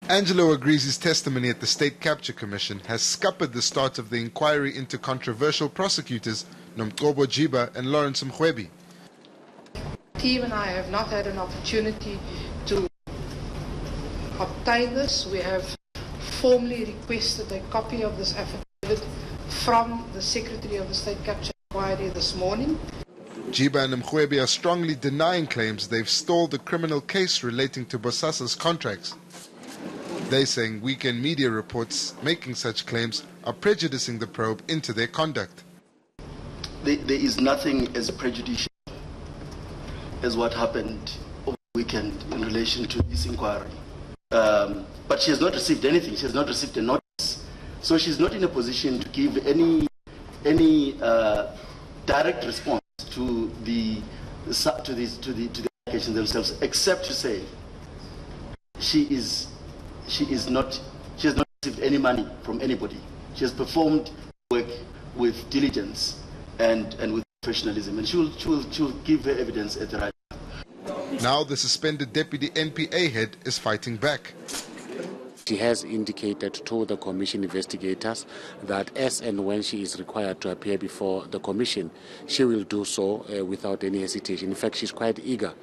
Angelo agrees his testimony at the State Capture Commission has scuppered the start of the inquiry into controversial prosecutors Nomgcobo Jiba and Lawrence Mkhwebi. The team and I have not had an opportunity to obtain this. We have formally requested a copy of this affidavit from the Secretary of the State Capture Inquiry this morning. Jiba and Mkhwebi are strongly denying claims they've stalled a criminal case relating to Bosasa's contracts. They're saying weekend media reports making such claims are prejudicing the probe into their conduct. There is nothing as prejudicial as what happened over the weekend in relation to this inquiry. But she has not received anything. She has not received a notice. So she's not in a position to give any direct response to the allegations themselves, except to say she has not received any money from anybody. She has performed work with diligence and with professionalism, and she will give her evidence at the right time. Now the suspended deputy NPA head is fighting back. She has indicated to the commission investigators that as and when she is required to appear before the commission, she will do so without any hesitation. In fact, she's quite eager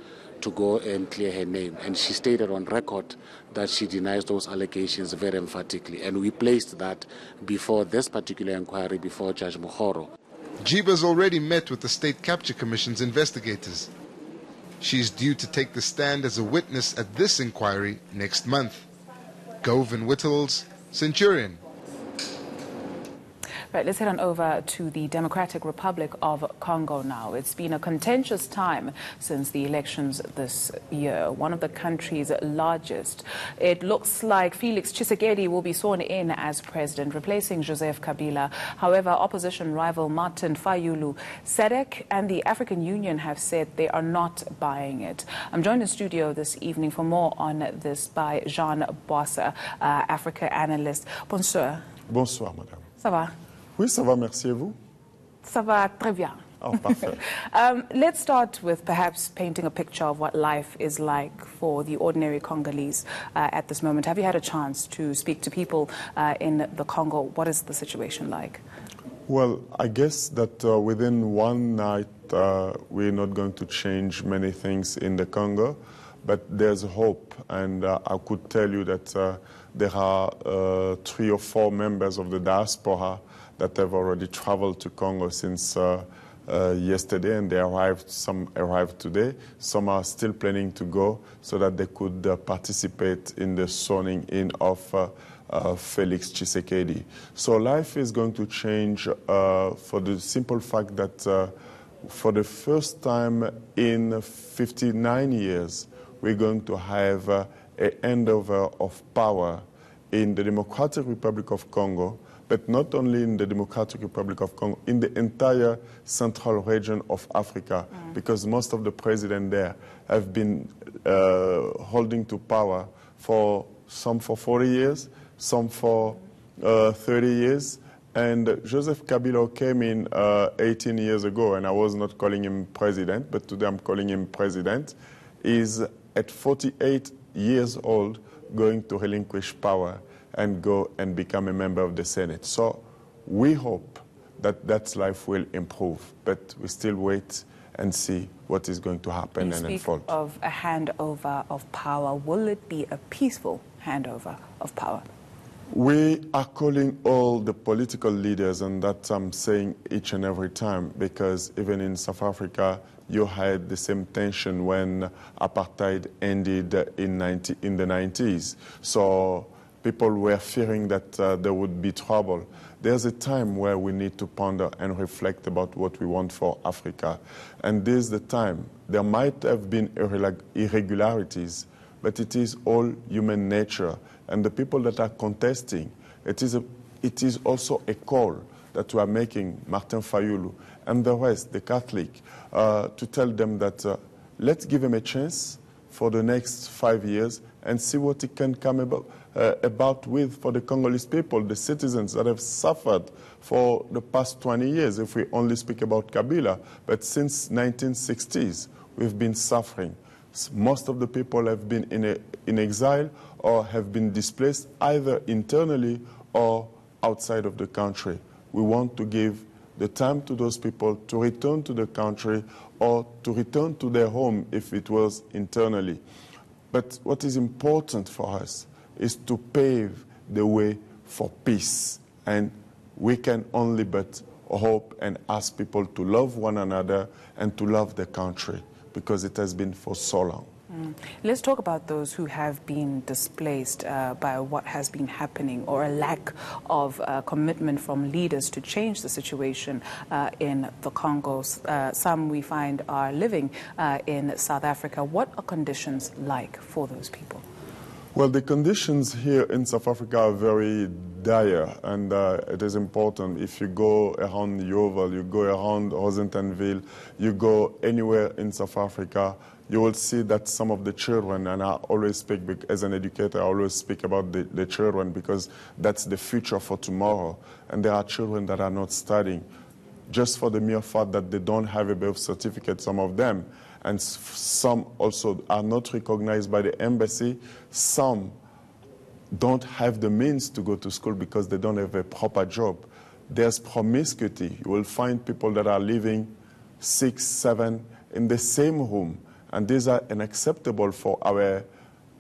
to go and clear her name. And she stated on record that she denies those allegations very emphatically. And we placed that before this particular inquiry, before Judge Mohoro. Jiba's already met with the State Capture Commission's investigators. She's due to take the stand as a witness at this inquiry next month. Govin Whittles, Centurion. Right, let's head on over to the Democratic Republic of Congo now. It's been a contentious time since the elections this year, one of the country's largest. It looks like Felix Tshisekedi will be sworn in as president, replacing Joseph Kabila. However, opposition rival Martin Fayulu, SADC and the African Union have said they are not buying it. I'm joined in studio this evening for more on this by Jean Bosasa, Africa analyst. Bonsoir. Bonsoir, madame. Ça va? Oui, ça va, merci, et vous? Ça va très bien. Oh, parfait. Let's start with perhaps painting a picture of what life is like for the ordinary Congolese at this moment. Have you had a chance to speak to people in the Congo? What is the situation like? Well, I guess that within one night, we're not going to change many things in the Congo, but there's hope. And I could tell you that there are 3 or 4 members of the diaspora that have already traveled to Congo since yesterday, and some arrived today. Some are still planning to go so that they could participate in the sworn in of Felix Tshisekedi. So life is going to change for the simple fact that for the first time in 59 years, we're going to have a handover of power in the Democratic Republic of Congo, but not only in the Democratic Republic of Congo, in the entire central region of Africa, because most of the presidents there have been holding to power for some for 40 years, some for 30 years. And Joseph Kabila came in 18 years ago, and I was not calling him president, but today I'm calling him president. Is at 48 years old going to relinquish power and go and become a member of the Senate. So we hope that that life will improve, but we still wait and see what is going to happen and unfold. You speak of a handover of power. Will it be a peaceful handover of power? We are calling all the political leaders, and that I'm saying each and every time, because even in South Africa, you had the same tension when apartheid ended in the 90s. So people were fearing that there would be trouble. There's a time where we need to ponder and reflect about what we want for Africa. And this is the time. There might have been irregularities, but it is all human nature. And the people that are contesting, it is also a call that we are making, Martin Fayulu and the rest, the Catholic, to tell them that let's give him a chance for the next 5 years and see what he can come about with for the Congolese people, the citizens that have suffered for the past 20 years, if we only speak about Kabila. But since 1960s, we've been suffering. Most of the people have been in exile or have been displaced either internally or outside of the country. We want to give the time to those people to return to the country or to return to their home if it was internally. But what is important for us is to pave the way for peace. And we can only but hope and ask people to love one another and to love the country, because it has been for so long. Let's talk about those who have been displaced by what has been happening, or a lack of commitment from leaders to change the situation in the Congo. Some we find are living in South Africa. What are conditions like for those people? Well, the conditions here in South Africa are very dire, and it is important. If you go around Yeovil, you go around Rosentenville, you go anywhere in South Africa, you will see that some of the children, and I always speak, as an educator, I always speak about the children, because that's the future for tomorrow. And there are children that are not studying, just for the mere fact that they don't have a birth certificate, some of them. And some also are not recognized by the embassy. Some don't have the means to go to school because they don't have a proper job. There's promiscuity. You will find people that are living 6, 7 in the same room. And these are unacceptable for our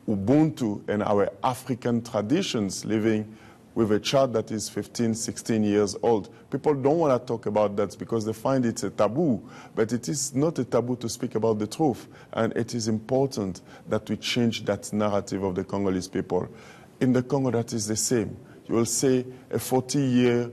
Ubuntu and our African traditions, living with a child that is 15, 16 years old. People don't want to talk about that because they find it's a taboo. But it is not a taboo to speak about the truth. And it is important that we change that narrative of the Congolese people. In the Congo, that is the same. You will say a 40-year,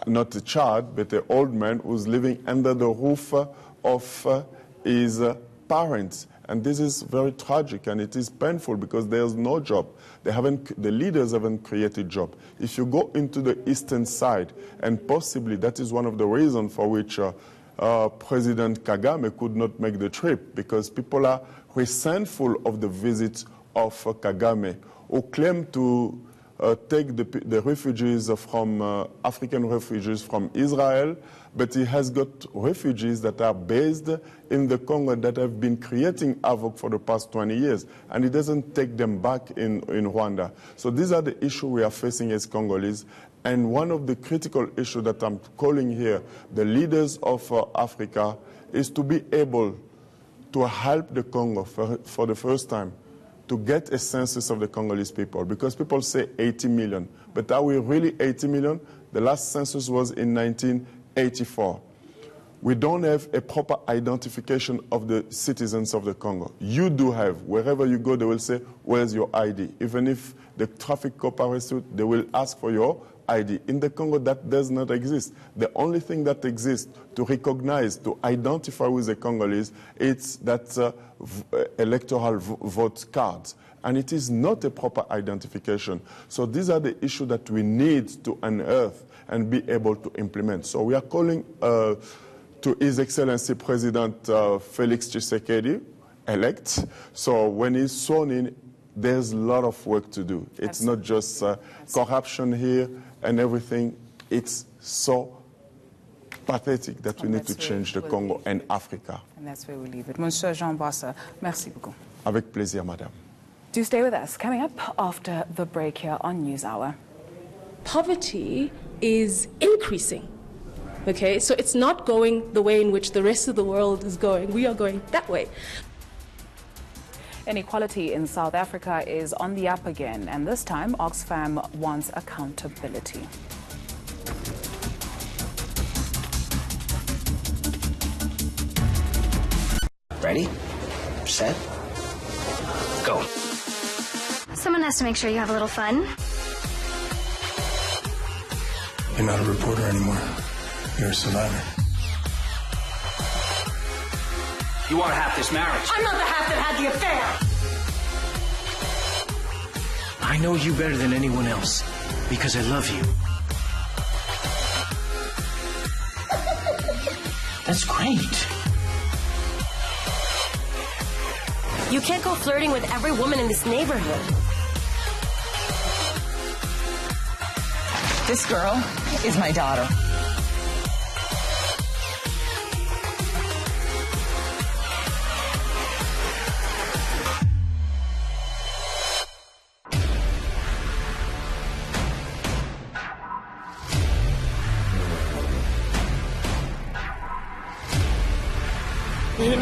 not a child, but an old man who's living under the roof of his parents. And this is very tragic, and it is painful because there's no job. The leaders haven't created job. If you go into the eastern side, and possibly that is one of the reasons for which President Kagame could not make the trip, because people are resentful of the visit of Kagame, who claim to take the refugees from African refugees from Israel, but he has got refugees that are based in the Congo that have been creating havoc for the past 20 years, and he doesn't take them back in Rwanda. So these are the issues we are facing as Congolese, and one of the critical issues that I'm calling here the leaders of Africa is to be able to help the Congo for the first time to get a census of the Congolese people, because people say 80 million. But are we really 80 million? The last census was in 1984. We don't have a proper identification of the citizens of the Congo. You do have. Wherever you go, they will say, where's your ID? Even if the traffic cop arrests you, they will ask for your ID. In the Congo, that does not exist. The only thing that exists to recognize, to identify with the Congolese, it's that electoral vote cards. And it is not a proper identification. So these are the issues that we need to unearth and be able to implement. So we are calling to His Excellency President Felix Tshisekedi, elect. So when he's sworn in, there's a lot of work to do. It's not just corruption here and everything. It's so pathetic that we need to change the Congo and Africa. And that's where we leave it. Monsieur Jean Bosasa, merci beaucoup. Avec plaisir, madame. Do stay with us. Coming up after the break here on NewsHour. Poverty is increasing. Okay, so it's not going the way in which the rest of the world is going. We are going that way. Inequality in South Africa is on the up again, and this time Oxfam wants accountability. Ready? Set? Go. Someone has to make sure you have a little fun. You're not a reporter anymore. You're a survivor. You want half this marriage. I'm not the half that had the affair. I know you better than anyone else because I love you. That's great. You can't go flirting with every woman in this neighborhood. This girl is my daughter. Ek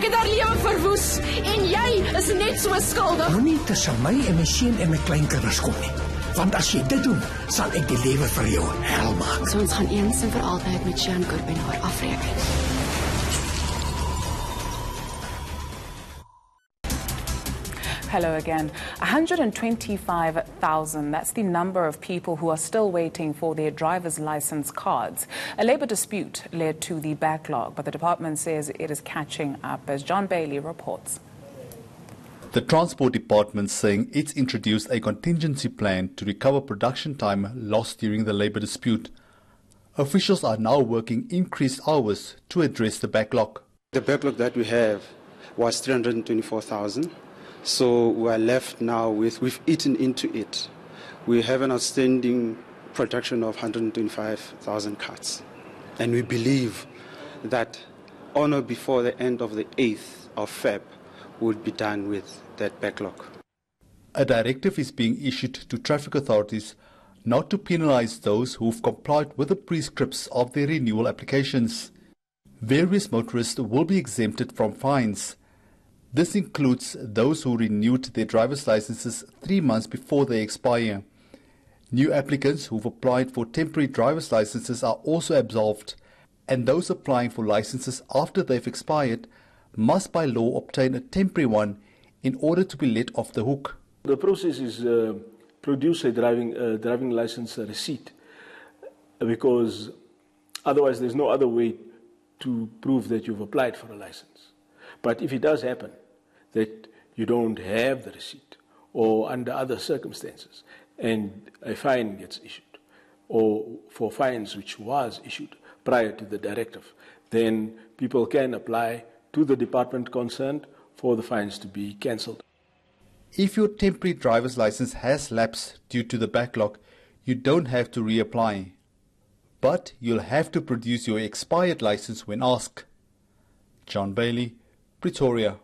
het haar lewe verwoes en jy is net so skuldig. Moenie tussen my en my seun en my kleinkinders kom nie. Want as jy dit doen, sal ek die lewe vir jou hel maak. So ons gaan eens en vir altyd met Jean Corbin afreken. Hello again. 125,000, that's the number of people who are still waiting for their driver's license cards. A labour dispute led to the backlog, but the department says it is catching up, as John Bailey reports. The Transport Department saying it's introduced a contingency plan to recover production time lost during the labour dispute. Officials are now working increased hours to address the backlog. The backlog that we have was 324,000. So we are left now with, we've eaten into it. We have an outstanding production of 125,000 cards. And we believe that on or before the end of the 8th of Feb, we'll be done with that backlog. A directive is being issued to traffic authorities not to penalise those who've complied with the prescripts of their renewal applications. Various motorists will be exempted from fines. This includes those who renewed their driver's licenses 3 months before they expire. New applicants who've applied for temporary driver's licenses are also absolved, and those applying for licenses after they've expired must by law obtain a temporary one in order to be let off the hook. The process is produce a driving license receipt, because otherwise there's no other way to prove that you've applied for a license. But if it does happen that you don't have the receipt, or under other circumstances, and a fine gets issued, or for fines which was issued prior to the directive, then people can apply to the department concerned for the fines to be cancelled. If your temporary driver's license has lapsed due to the backlog, you don't have to reapply. But you'll have to produce your expired license when asked. John Bailey, Pretoria.